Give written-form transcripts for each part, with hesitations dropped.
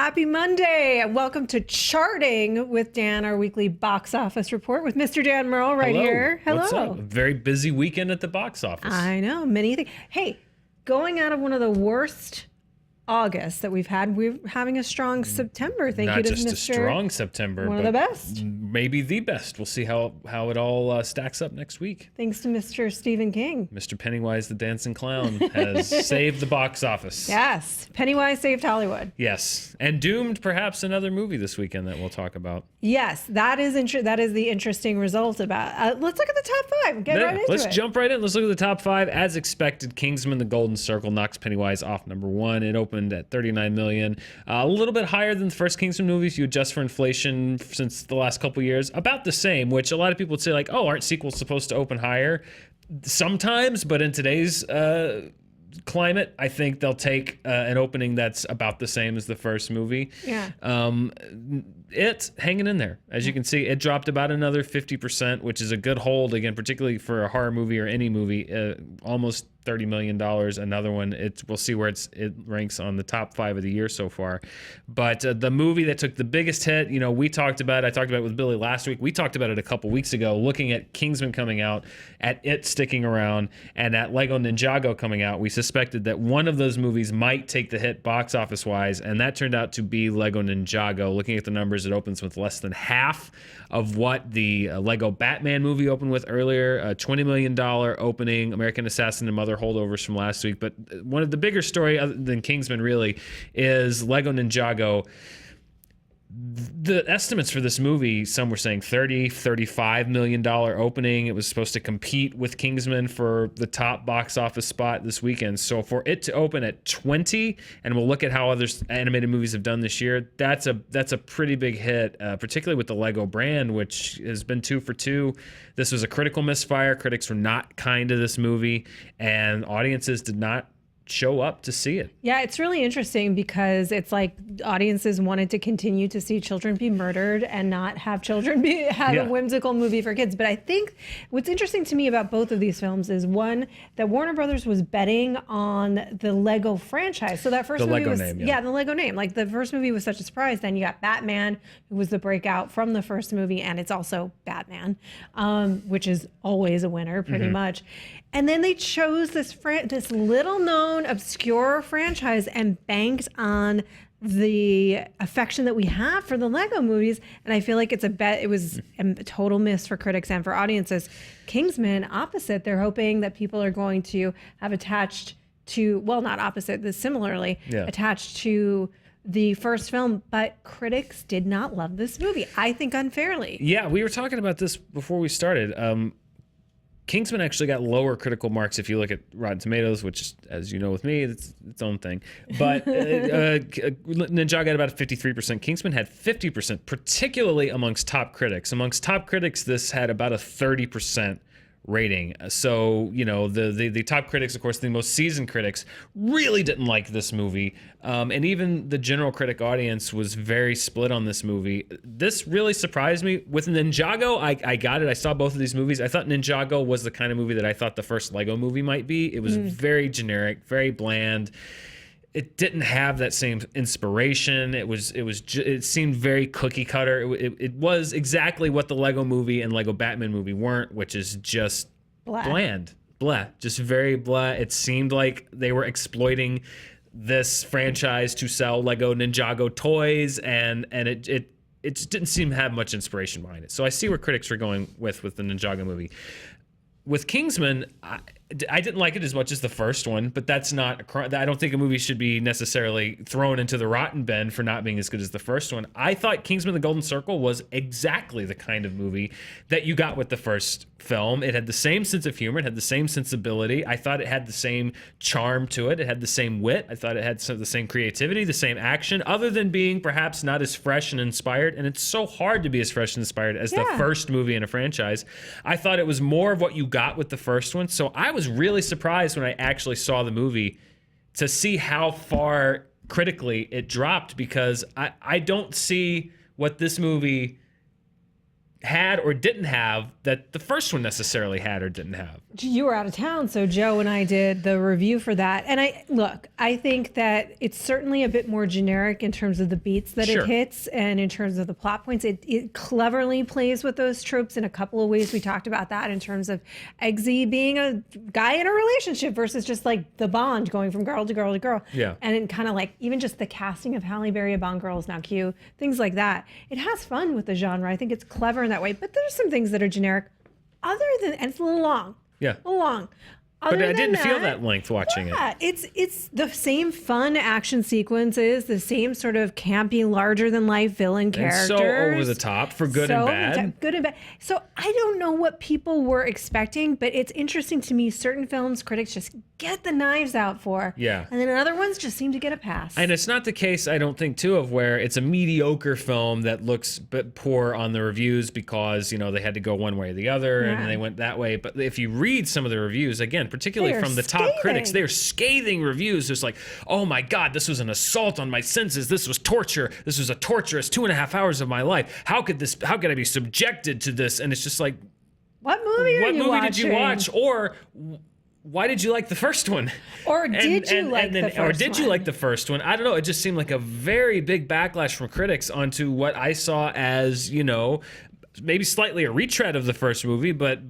Happy Monday. Welcome to Charting with Dan, our weekly box office report with Mr. Dan Merle right here. Hello. What's up? A very busy weekend at the box office. I know, many things. Hey, going out of one of the worst August that we've had, we're having a strong September. Thank you to Not just a strong September, one but of the best. Maybe the best. We'll see how it all stacks up next week. Thanks to Mr. Stephen King. Mr. Pennywise the Dancing Clown has saved the box office. Yes, Pennywise saved Hollywood. Yes, and doomed perhaps another movie this weekend that we'll talk about. Yes, that is the interesting result about. Let's look at the top five. Get right into it. Let's jump right in. Let's look at the top five. As expected, Kingsman: The Golden Circle knocks Pennywise off number one. It opened at $39 million, a little bit higher than the first Kingsman movie if you adjust for inflation since the last couple years. About the same, which a lot of people would say like, oh, aren't sequels supposed to open higher? Sometimes, but in today's climate, I think they'll take an opening that's about the same as the first movie. Yeah. It's hanging in there. As you can see, it dropped about another 50%, which is a good hold, again, particularly for a horror movie or any movie. Almost $30 million. Another one, we'll see where it ranks on the top five of the year so far. But the movie that took the biggest hit, I talked about it with Billy last week. We talked about it a couple weeks ago, looking at Kingsman coming out, at It sticking around, and at Lego Ninjago coming out. We suspected that one of those movies might take the hit box office wise, and that turned out to be Lego Ninjago. Looking at the numbers, it opens with less than half of what the Lego Batman movie opened with earlier. A $20 million opening, American Assassin and Mother holdovers from last week. But one of the bigger story other than Kingsman really is Lego Ninjago. The estimates for this movie, some were saying $35 million opening. It was supposed to compete with Kingsman for the top box office spot this weekend. So for it to open at 20, and we'll look at how other animated movies have done this year, that's a pretty big hit, particularly with the Lego brand, which has been 2 for 2. This was a critical misfire. Critics were not kind to this movie, and audiences did not show up to see it. Yeah, it's really interesting because it's like audiences wanted to continue to see children be murdered and not have children have a whimsical movie for kids. But I think what's interesting to me about both of these films is one, that Warner Brothers was betting on the Lego franchise. So that first movie was the Lego name. Like the first movie was such a surprise. Then you got Batman, who was the breakout from the first movie, and it's also Batman, which is always a winner pretty much. And then they chose this little known obscure franchise and banked on the affection that we have for the Lego movies. And I feel like it was a total miss for critics and for audiences. Kingsman, opposite, they're hoping that people are going to have attached to, well, not opposite, this similarly attached to the first film, but critics did not love this movie, I think unfairly. Yeah, we were talking about this before we started. Kingsman actually got lower critical marks if you look at Rotten Tomatoes, which, as you know with me, it's its own thing. But Ninjago got about 53%. Kingsman had 50%, particularly amongst top critics. Amongst top critics, this had about a 30% rating. So, the top critics, of course, the most seasoned critics, really didn't like this movie. And even the general critic audience was very split on this movie. This really surprised me. With Ninjago, I got it. I saw both of these movies. I thought Ninjago was the kind of movie that I thought the first Lego movie might be. It was very generic, very bland. It didn't have that same inspiration. It seemed very cookie cutter. It was exactly what the Lego movie and Lego Batman movie weren't, which is just bland, just very blah. It seemed like they were exploiting this franchise to sell Lego Ninjago toys, and it just didn't seem to have much inspiration behind it. So I see where critics were going with the Ninjago movie. With Kingsman, I didn't like it as much as the first one, but that's not I don't think a movie should be necessarily thrown into the rotten bin for not being as good as the first one. I thought Kingsman: The Golden Circle was exactly the kind of movie that you got with the first film. It had the same sense of humor. It had the same sensibility. I thought it had the same charm to it. It had the same wit. I thought it had the same creativity, the same action, other than being perhaps not as fresh and inspired. And it's so hard to be as fresh and inspired as the first movie in a franchise. I thought it was more of what you got with the first one. So I was really surprised when I actually saw the movie to see how far critically it dropped, because I don't see what this movie had or didn't have that the first one necessarily had or didn't have. You were out of town, so Joe and I did the review for that. And I think that it's certainly a bit more generic in terms of the beats that Sure. it hits and in terms of the plot points. It cleverly plays with those tropes in a couple of ways. We talked about that in terms of Eggsy being a guy in a relationship versus just like the Bond going from girl to girl to girl. Yeah. And then kind of like even just the casting of Halle Berry, a Bond girl is now Q, things like that. It has fun with the genre. I think it's clever in that way. But there's some things that are generic other than, and it's a little long. Yeah. Long. But Other I didn't than feel that length watching it. Yeah, it's the same fun action sequences, the same sort of campy, larger than life villain And characters. so over the top for good and bad. Good and bad. So I don't know what people were expecting, but it's interesting to me. Certain films critics just get the knives out for. Yeah. And then other ones just seem to get a pass. And it's not the case, I don't think, too, of where it's a mediocre film that looks poor on the reviews because, they had to go one way or the other Yeah. and they went that way. But if you read some of the reviews, again, particularly They are from the top scathing. critics, they're scathing reviews. Just like, oh my God, this was an assault on my senses. This was torture. This was a torturous 2.5 hours of my life. How could I be subjected to this? And it's just like, what movie are what you movie watching? did you watch? Or why did you like the first one? Or did you like the first Or did you one? like the first one? I don't know. It just seemed like a very big backlash from critics onto what I saw as, maybe slightly a retread of the first movie, but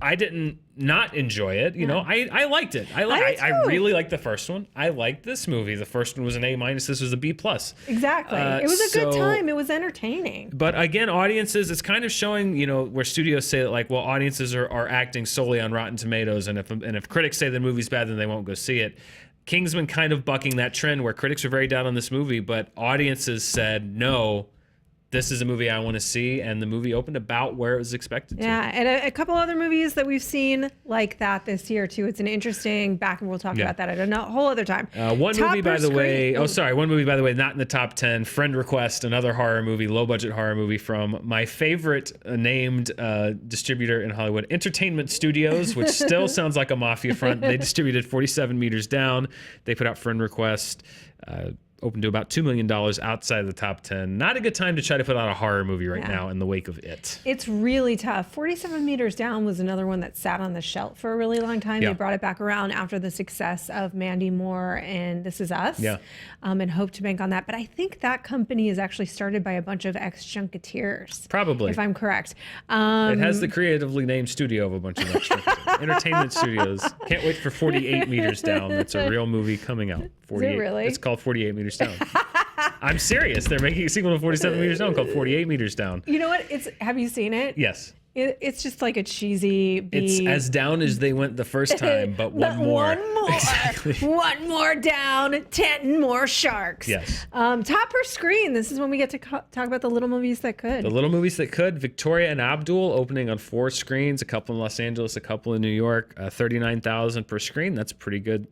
I didn't not enjoy it. I liked it. I really liked the first one. I liked this movie. The first one was an A-. This was a B+. Exactly. It was a good so- time. It was entertaining. But again, audiences, it's kind of showing, where studios say that, like, well, audiences are acting solely on Rotten Tomatoes, and if critics say the movie's bad, then they won't go see it. Kingsman kind of bucking that trend where critics are very down on this movie, but audiences said, no, this is a movie I want to see, and the movie opened about where it was expected to. Yeah, and a couple other movies that we've seen like that this year too. It's an interesting back, and we'll talk about that at a whole other time. One Top movie, by per the way. screen- One movie, by the way, not in the top 10. Friend Request, another horror movie, low budget horror movie from my favorite named distributor in Hollywood, Entertainment Studios, which still sounds like a mafia front. They distributed 47 Meters Down. They put out Friend Request. Open to about $2 million outside of the top 10. Not a good time to try to put out a horror movie right now in the wake of it. It's really tough. 47 Meters Down was another one that sat on the shelf for a really long time. Yeah. They brought it back around after the success of Mandy Moore and This Is Us. Yeah. And hope to bank on that. But I think that company is actually started by a bunch of ex-junketeers. Probably. If I'm correct. It has the creatively named studio of a bunch of extras. Entertainment Studios. Can't wait for 48 Meters Down. It's a real movie coming out. 48. really? It's called 48 Meters Down. I'm serious. They're making a sequel to 47 Meters Down called 48 Meters Down. You know what? Have you seen it? Yes. It's just like a cheesy It's B. as down as they went the first time, but one more. One more. Exactly. One more down, 10 more sharks. Yes. Top per screen. This is when we get to talk about the little movies that could. The little movies that could. Victoria and Abdul opening on 4 screens, a couple in Los Angeles, a couple in New York, 39,000 per screen. That's a pretty good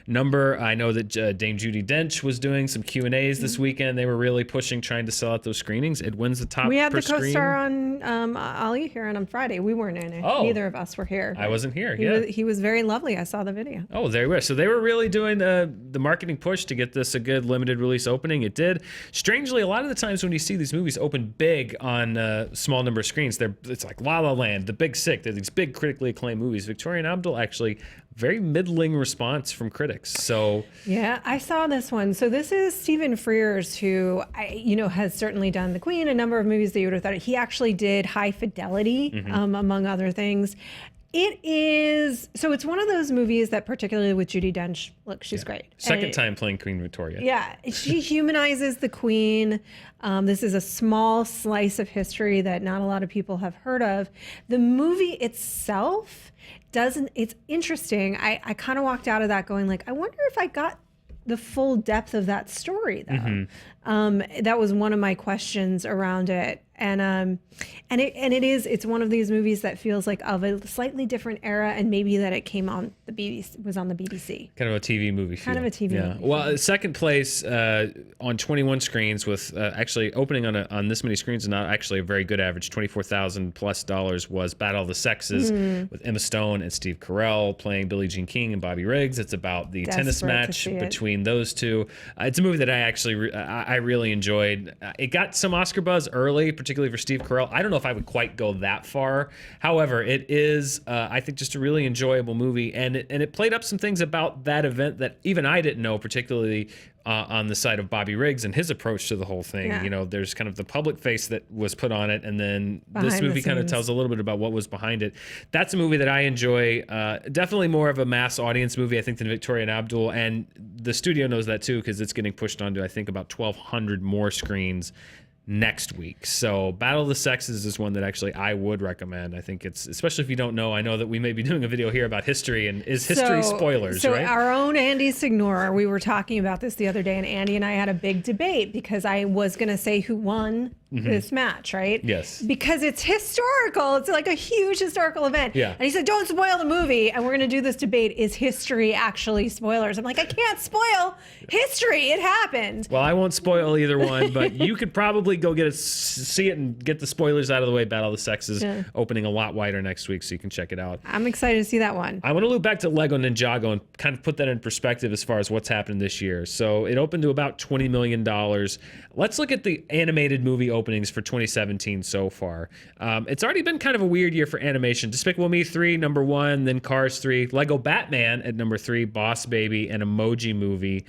number. I know that Dame Judi Dench was doing some Q&As this weekend. They were really pushing, trying to sell out those screenings. It wins the top We had per the co-star screen. on Ali here on Friday. We weren't in it. Oh. Neither of us were here. I wasn't here. He was very lovely. I saw the video. Oh, there we were. So they were really doing the marketing push to get this a good limited release opening. It did. Strangely, a lot of the times when you see these movies open big on small number of screens, it's like La La Land, The Big Sick. They're these big critically acclaimed movies. Victoria and Abdul actually very middling response from critics. So Yeah, I saw this one. So this is Stephen Frears, who has certainly done The Queen, a number of movies that you would have thought. He actually did High Fidelity, among other things. It's one of those movies that, particularly with Judi Dench, look, she's great. second time playing Queen Victoria. Yeah, she humanizes the Queen. This is a small slice of history that not a lot of people have heard of. The movie itself it's interesting. I kind of walked out of that going like, I wonder if I got the full depth of that story though. That was one of my questions around it. It's one of these movies that feels like of a slightly different era, and maybe that it came on the BBC, was on the BBC. Kind of a TV movie feel. Kind of a TV movie Well, second place on 21 screens with actually opening on this many screens and not actually a very good average, $24,000+ was Battle of the Sexes with Emma Stone and Steve Carell playing Billie Jean King and Bobby Riggs. It's about the tennis match between those two. It's a movie that I actually I really enjoyed. It got some Oscar buzz early, particularly for Steve Carell. I don't know if I would quite go that far. However, it is, I think, just a really enjoyable movie, and it played up some things about that event that even I didn't know, particularly on the side of Bobby Riggs and his approach to the whole thing. Yeah. You know, there's kind of the public face that was put on it, and then Behind this movie kind of tells a little bit about what was behind it. That's a movie that I enjoy. Definitely more of a mass audience movie, I think, than Victoria and Abdul, and the studio knows that too, because it's getting pushed onto, I think, about 1,200 more screens next week. So Battle of the Sexes is one that actually I would recommend. I think it's, especially if you don't know, I know that we may be doing a video here about history, and is history spoilers, so right? Our own Andy Signora, we were talking about this the other day, and Andy and I had a big debate because I was going to say who won this match, right? Yes. Because it's historical. It's like a huge historical event. Yeah. And he said, don't spoil the movie. And we're going to do this debate. Is history actually spoilers? I'm like, I can't spoil history. It happened. Well, I won't spoil either one, but you could probably go see it and get the spoilers out of the way. Battle of the Sexes opening a lot wider next week, so you can check it out. I'm excited to see that one. I want to loop back to Lego Ninjago and kind of put that in perspective as far as what's happened this year. So it opened to about $20 million. Let's look at the animated movie openings for 2017 so far. It's already been kind of a weird year for animation. Despicable Me 3, number 1, then Cars 3, Lego Batman at number 3, Boss Baby, and Emoji Movie.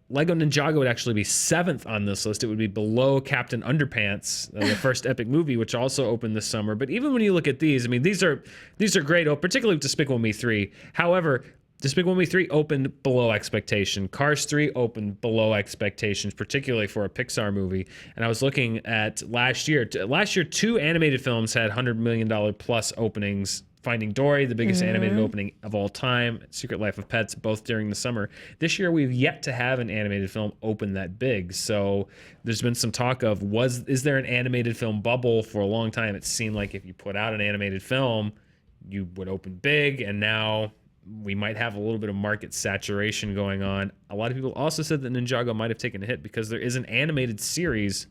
Lego Ninjago would actually be 7th on this list. It would be below Captain Underpants, the first epic movie, which also opened this summer. But even when you look at these, I mean, these are great, particularly Despicable Me 3. However, Despicable Me 3 opened below expectation. Cars 3 opened below expectations, particularly for a Pixar movie. And I was looking at last year. Last year, 2 animated films had $100 million plus openings. Finding Dory, the biggest animated opening of all time, Secret Life of Pets, both during the summer. This year, we've yet to have an animated film open that big. So there's been some talk of, is there an animated film bubble? For a long time, it seemed like if you put out an animated film, you would open big, and now we might have a little bit of market saturation going on. A lot of people also said that Ninjago might have taken a hit because there is an animated series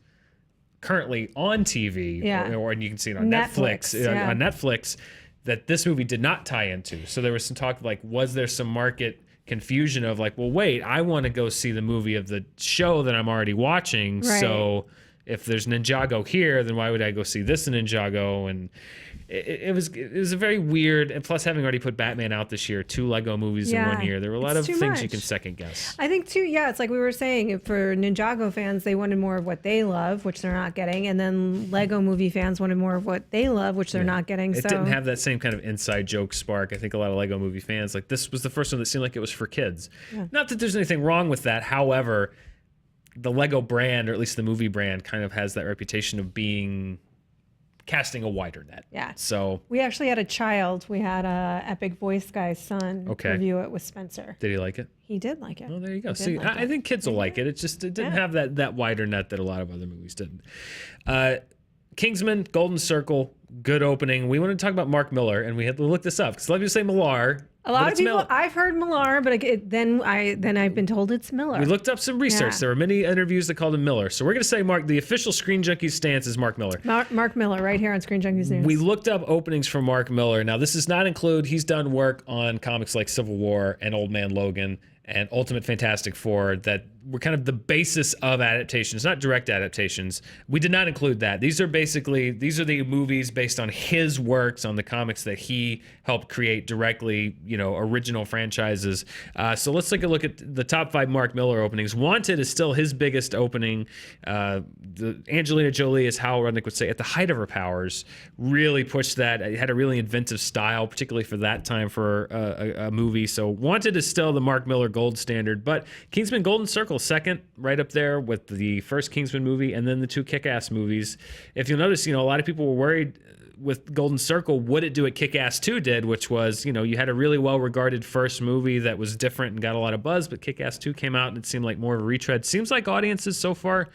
currently on TV, or you can see it on Netflix. On Netflix, that this movie did not tie into. So there was some talk of like, was there some market confusion of like, well, wait, I want to go see the movie of the show that I'm already watching. Right. So if there's Ninjago here, then why would I go see this in Ninjago? And it was a very weird, and plus having already put Batman out this year, 2 Lego movies in 1 year, there were a lot of things you can second guess. I think too, it's like we were saying, for Ninjago fans, they wanted more of what they love, which they're not getting, and then Lego movie fans wanted more of what they love, which they're not getting. It didn't have that same kind of inside joke spark. I think a lot of Lego movie fans, like, this was the first one that seemed like it was for kids. Not that there's anything wrong with that. However, the Lego brand, or at least the movie brand, kind of has that reputation of casting a wider net. Yeah. So we actually had a child. We had a Epic Voice guy's son review it with Spencer. Did he like it? He did like it. Oh, there you go. See, I think kids will like it. It just didn't have that wider net that a lot of other movies didn't. Kingsman, Golden Circle, good opening. We want to talk about Mark Miller, and we had to look this up because a lot of people say Millar. A lot of people, I've heard Millar, but then I've been told it's Miller. We looked up some research. Yeah. There were many interviews that called him Miller. So we're going to say the official Screen Junkies stance is Mark Miller. Mark Miller, right here on Screen Junkies News. We looked up openings for Mark Miller. Now, this does not include, he's done work on comics like Civil War and Old Man Logan and Ultimate Fantastic Four that were kind of the basis of adaptations, not direct adaptations. We did not include that. These are the movies based on his works on the comics that he helped create directly, original franchises. So let's take a look at the top 5 Mark Miller openings. Wanted is still his biggest opening. Angelina Jolie, as Hal Rudnick would say, at the height of her powers, really pushed that. It had a really inventive style, particularly for that time for a movie. So Wanted is still the Mark Miller gold standard, but Kingsman Golden Circle second, right up there with the first Kingsman movie and then the 2 Kick-Ass movies. If you'll notice, a lot of people were worried with Golden Circle, would it do what Kick-Ass 2 did, which was, you had a really well-regarded first movie that was different and got a lot of buzz, but Kick-Ass 2 came out and it seemed like more of a retread. Seems like audiences so far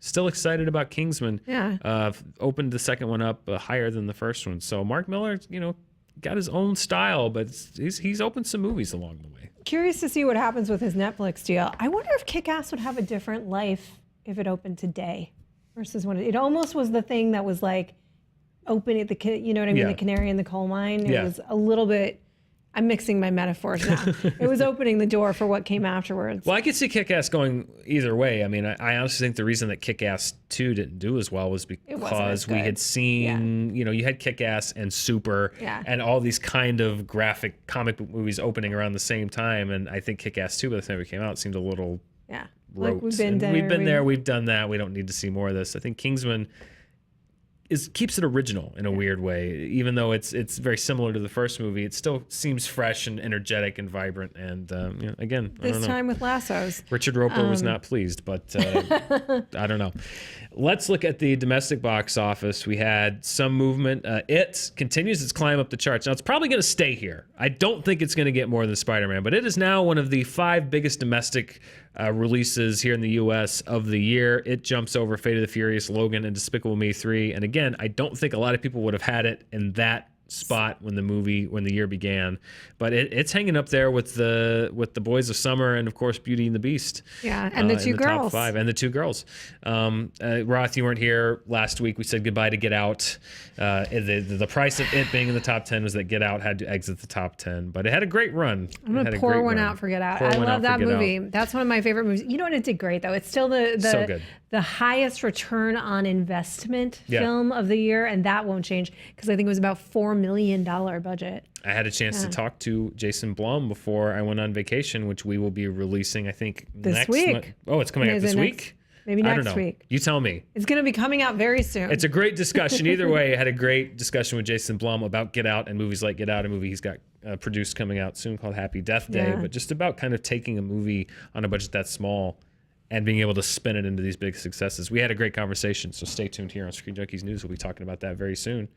still excited about Kingsman. Yeah. Opened the second one up higher than the first one. So Mark Miller, got his own style, but he's opened some movies along the way. Curious to see what happens with his Netflix deal. I wonder if Kick-Ass would have a different life if it opened today versus when it almost was the thing that was like open at the, you know what I mean? Yeah. The canary in the coal mine. It Yeah. was a little bit, I'm mixing my metaphors now. It was opening the door for what came afterwards. Well, I could see Kick-Ass going either way. I mean, I honestly think the reason that Kick-Ass 2 didn't do as well was because we good. had seen, you know, you had Kick-Ass and Super Yeah. and all these kind of graphic comic book movies opening around the same time. And I think Kick-Ass 2, by the time it came out, seemed a little Yeah. rote. Like we've been And there, we've done that. We don't need to see more of this. I think Kingsman keeps it original in a weird way. Even though it's very similar to the first movie, it still seems fresh and energetic and vibrant. And you know, again, I don't This know. time with lassos. Richard Roper was not pleased, but I don't know. Let's look at the domestic box office. We had some movement. It continues its climb up the charts. Now, it's probably going to stay here. I don't think it's going to get more than Spider-Man, but it is now one of the 5 biggest domestic releases here in the U.S. of the year. It jumps over Fate of the Furious, Logan, and Despicable Me 3. And again, I don't think a lot of people would have had it in that spot when the year began, but it's hanging up there with the Boys of Summer and of course Beauty and the Beast. Yeah, and the 2 in the girls. top 5 and the 2 girls. Roth, you weren't here last week. We said goodbye to Get Out. The price of it being in the top 10 was that Get Out had to exit the top 10, but it had a great run. I'm gonna pour one out for Get Out. I love that movie. That's one of my favorite movies. You know what? It did great though. It's still So good. the highest return on investment Yeah. film of the year, and that won't change because I think it was about $4 million budget. I had a chance to talk to Jason Blum before I went on vacation, which we will be releasing, I think, This next week. month. Oh, it's coming out Is this it week? Maybe I don't next know. week. You tell me. It's going to be coming out very soon. It's a great discussion. Either way, I had a great discussion with Jason Blum about Get Out and movies like Get Out, a movie he's got produced coming out soon called Happy Death Day, Yeah. but just about kind of taking a movie on a budget that small and being able to spin it into these big successes. We had a great conversation, so stay tuned here on Screen Junkies News. We'll be talking about that very soon.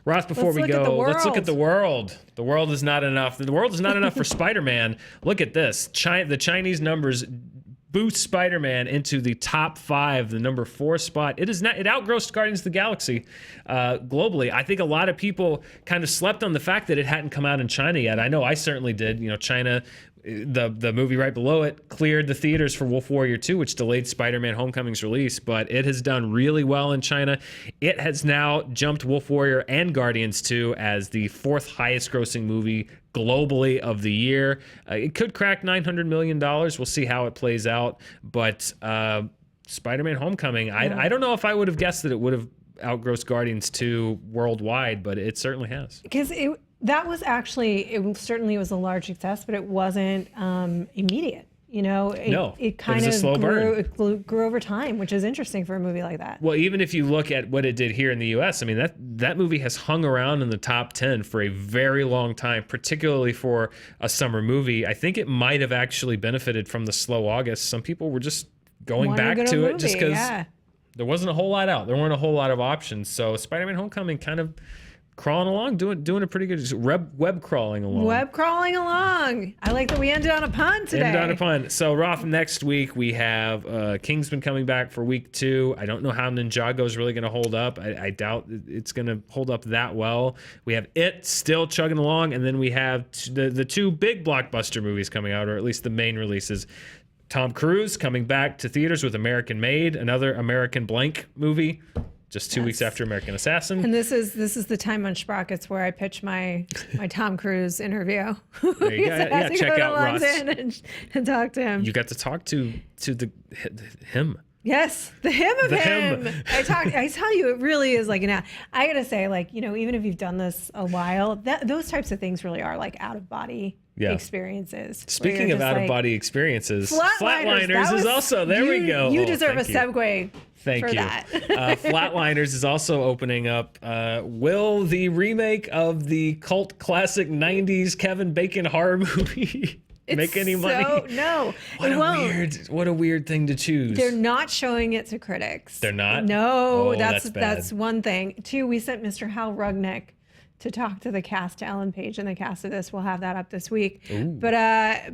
Ross, before Let's we look at the go, let's look at world. the world. The world is not enough. The world is not enough for Spider-Man. Look at this. The Chinese numbers boost Spider-Man into the top 5, the number 4 spot. It outgrossed Guardians of the Galaxy globally. I think a lot of people kind of slept on the fact that it hadn't come out in China yet. I know I certainly did. You know, China, the movie right below it cleared the theaters for Wolf Warrior 2, which delayed Spider-Man Homecoming's release, but it has done really well in China. It has now jumped Wolf Warrior and Guardians 2 as the 4th highest grossing movie globally of the year. It could crack $900 million. We'll see how it plays out, but Spider-Man Homecoming, I don't know if I would have guessed that it would have outgrossed Guardians 2 worldwide, but it certainly has. Because that was actually, it certainly was a large success, but it wasn't immediate. You know, it kind was a slow burn. It grew over time, which is interesting for a movie like that. Well, even if you look at what it did here in the U.S., I mean, that movie has hung around in the top 10 for a very long time, particularly for a summer movie. I think it might have actually benefited from the slow August. Some people were just going back to it just because there wasn't a whole lot out. There weren't a whole lot of options. So Spider-Man Homecoming kind of crawling along, doing a pretty good web crawling along. Web crawling along. I like that we ended on a pun today. Ended on a pun. So, Roth, next week we have Kingsman coming back for week 2. I don't know how Ninjago is really going to hold up. I doubt it's going to hold up that well. We have It still chugging along, and then we have the 2 big blockbuster movies coming out, or at least the main releases. Tom Cruise coming back to theaters with American Made, another American blank movie. Just 2 weeks after American Assassin. And this is the time on Sprockets where I pitch my Tom Cruise interview. There you go. Yeah, check out Ross. And talk to him. You got to talk to him. Yes, the him of him. I tell you, it really is like I gotta say, like, you know, even if you've done this a while, those types of things really are like out of body experiences. Speaking of out of body experiences, Flatliners is also there. We go. You deserve a segue. Thank you. That. Flatliners is also opening up. Will the remake of the cult classic '90s Kevin Bacon horror movie make any money? No, it won't. What a weird thing to choose. They're not showing it to critics. They're not? No, Oh, that's bad. that's one thing. 2, we sent Mr. Hal Rudnick to talk to the cast, to Ellen Page and the cast of this. We'll have that up this week. Ooh. But I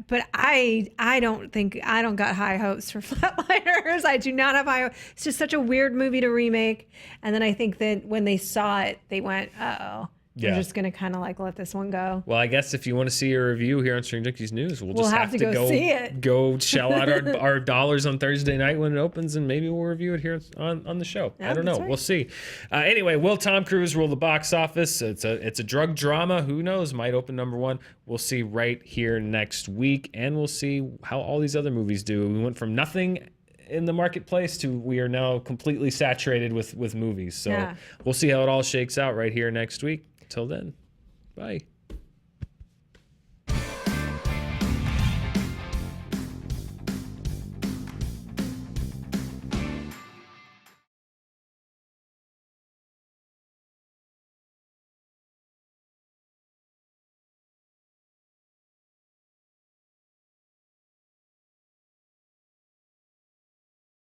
don't got high hopes for Flatliners. I do not have high hopes. It's just such a weird movie to remake. And then I think that when they saw it, they went, uh-oh, Yeah. I'm just gonna kind of like let this one go. Well, I guess if you want to see a review here on Screen Junkies News, we'll just have to go see it. Go shell out our dollars on Thursday night when it opens, and maybe we'll review it here on the show. Yeah, I don't know. right. We'll see. Anyway, will Tom Cruise rule the box office? It's a drug drama. Who knows? Might open number one. We'll see right here next week, and we'll see how all these other movies do. We went from nothing in the marketplace to we are now completely saturated with movies. So we'll see how it all shakes out right here next week. Till then, bye.